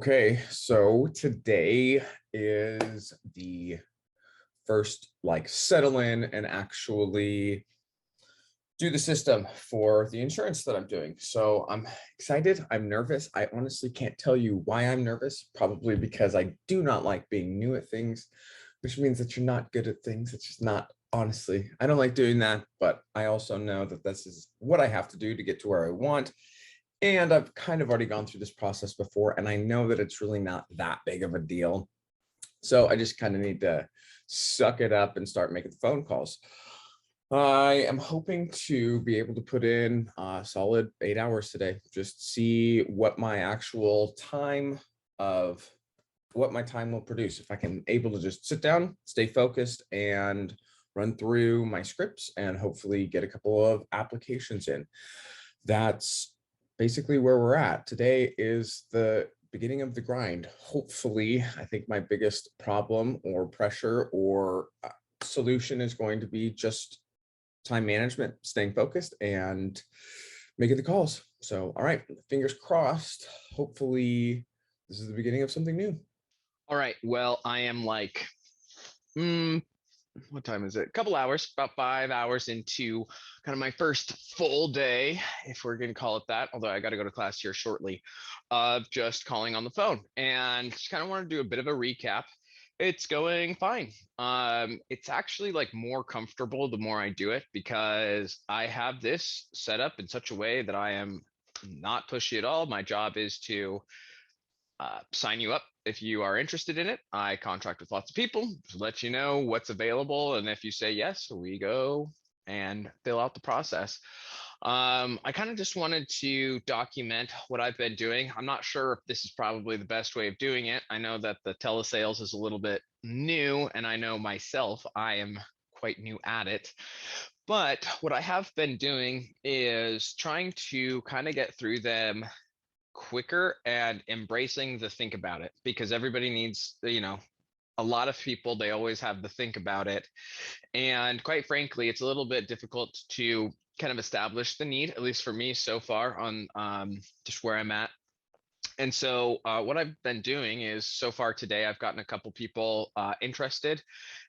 Okay, so today is the first settle in and actually do the system for the insurance that I'm doing. So I'm excited. I'm nervous. I honestly can't tell you why I'm nervous, probably because I do not like being new at things, which means that you're not good at things. It's just not, honestly, I don't like doing that, but I also know that this is what I have to do to get to where I want. And I've kind of already gone through this process before, and I know that it's really not that big of a deal. So I just kind of need to suck it up and start making phone calls. I am hoping to be able to put in a solid 8 hours today, just see what my actual time of what my time will produce. If I can able to just sit down, stay focused, and run through my scripts and hopefully get a couple of applications in. That's basically where we're at. Today is the beginning of the grind. Hopefully, I think my biggest problem or pressure or solution is going to be just time management, staying focused, and making the calls. So, all right, fingers crossed. Hopefully, this is the beginning of something new. All right. Well, I am mm, what time is it? A couple hours, about 5 hours into kind of my first full day, if we're going to call it that. Although I got to go to class here shortly, of just calling on the phone and just kind of want to do a bit of a recap. It's going fine. It's actually like more comfortable the more I do it because I have this set up in such a way that I am not pushy at all. My job is to sign you up if you are interested in it. I contract with lots of people to let you know what's available. And if you say yes, we go and fill out the process. I kind of just wanted to document what I've been doing. I'm not sure if this is probably the best way of doing it. I know that the telesales is a little bit new, and I know myself, I am quite new at it. But what I have been doing is trying to kind of get through them quicker and embracing the think about it because everybody needs, a lot of people, they always have the think about it. And quite frankly, it's a little bit difficult to kind of establish the need, at least for me so far on just where I'm at. And so what I've been doing is so far today, I've gotten a couple people interested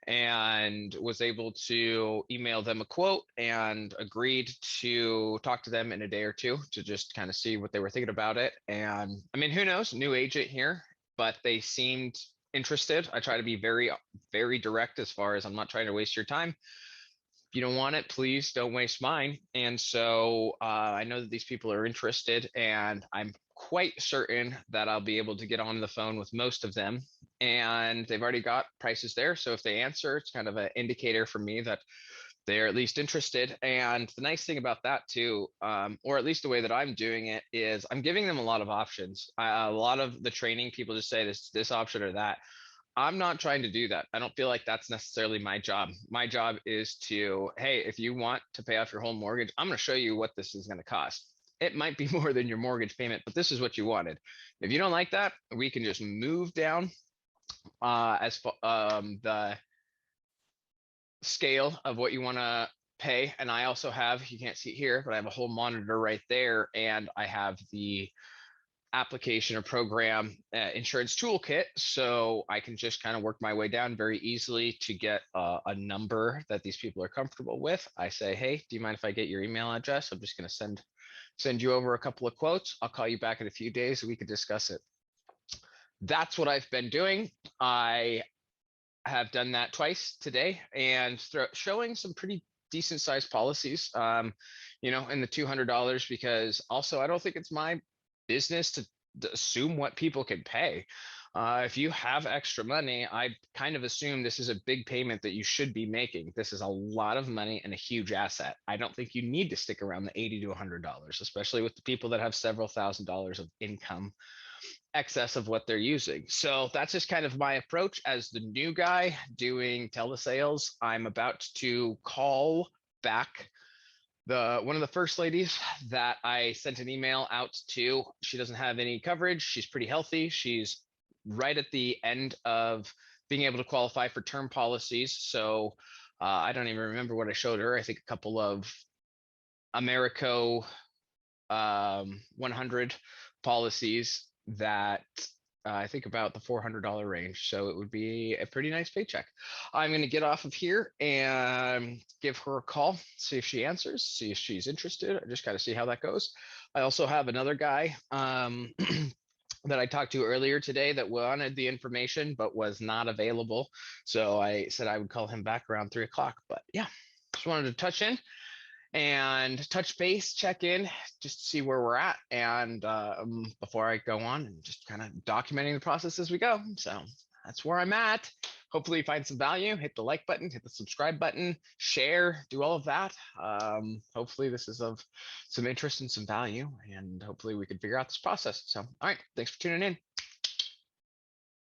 and was able to email them a quote and agreed to talk to them in a day or two to just kind of see what they were thinking about it. And I mean, who knows, new agent here, but they seemed interested. I try to be very, very direct as far as I'm not trying to waste your time. If you don't want it, please don't waste mine. And so I know that these people are interested, and I'm quite certain that I'll be able to get on the phone with most of them. And they've already got prices there. So if they answer, it's kind of an indicator for me that they're at least interested. And the nice thing about that too, or at least the way that I'm doing it, is I'm giving them a lot of options. A lot of the training, people just say this option or that. I'm not trying to do that. I don't feel like that's necessarily my job. My job is to, hey, if you want to pay off your home mortgage, I'm going to show you what this is going to cost. It might be more than your mortgage payment, but this is what you wanted. If you don't like that, we can just move down the scale of what you want to pay. And I also have, you can't see it here, but I have a whole monitor right there, and I have the application or program insurance toolkit, so I can just kind of work my way down very easily to get a number that these people are comfortable with. I say, hey, do you mind if I get your email address? I'm just going to send you over a couple of quotes. I'll call you back in a few days so we can discuss it. That's what I've been doing. I have done that twice today and showing some pretty decent sized policies, in the $200, because also I don't think it's my business to assume what people can pay. If you have extra money, I kind of assume this is a big payment that you should be making. This is a lot of money and a huge asset. I don't think you need to stick around the $80 to $100, especially with the people that have several $1,000s of income excess of what they're using. So that's just kind of my approach as the new guy doing telesales. I'm about to call back one of the first ladies that I sent an email out to. She doesn't have any coverage. She's pretty healthy. She's right at the end of being able to qualify for term policies. So I don't even remember what I showed her. I think a couple of Americo 100 policies that I think about the $400 range. So it would be a pretty nice paycheck. I'm going to get off of here and give her a call, see if she answers, see if she's interested. I just got to see how that goes. I also have another guy that I talked to earlier today that wanted the information but was not available. So I said I would call him back around 3 o'clock. But yeah, just wanted to touch in and touch base, check in, just to see where we're at. And before I go on and just kind of documenting the process as we go. So that's where I'm at. Hopefully you find some value, hit the like button, hit the subscribe button, share, do all of that. Hopefully this is of some interest and some value, and hopefully we can figure out this process. So, all right, thanks for tuning in.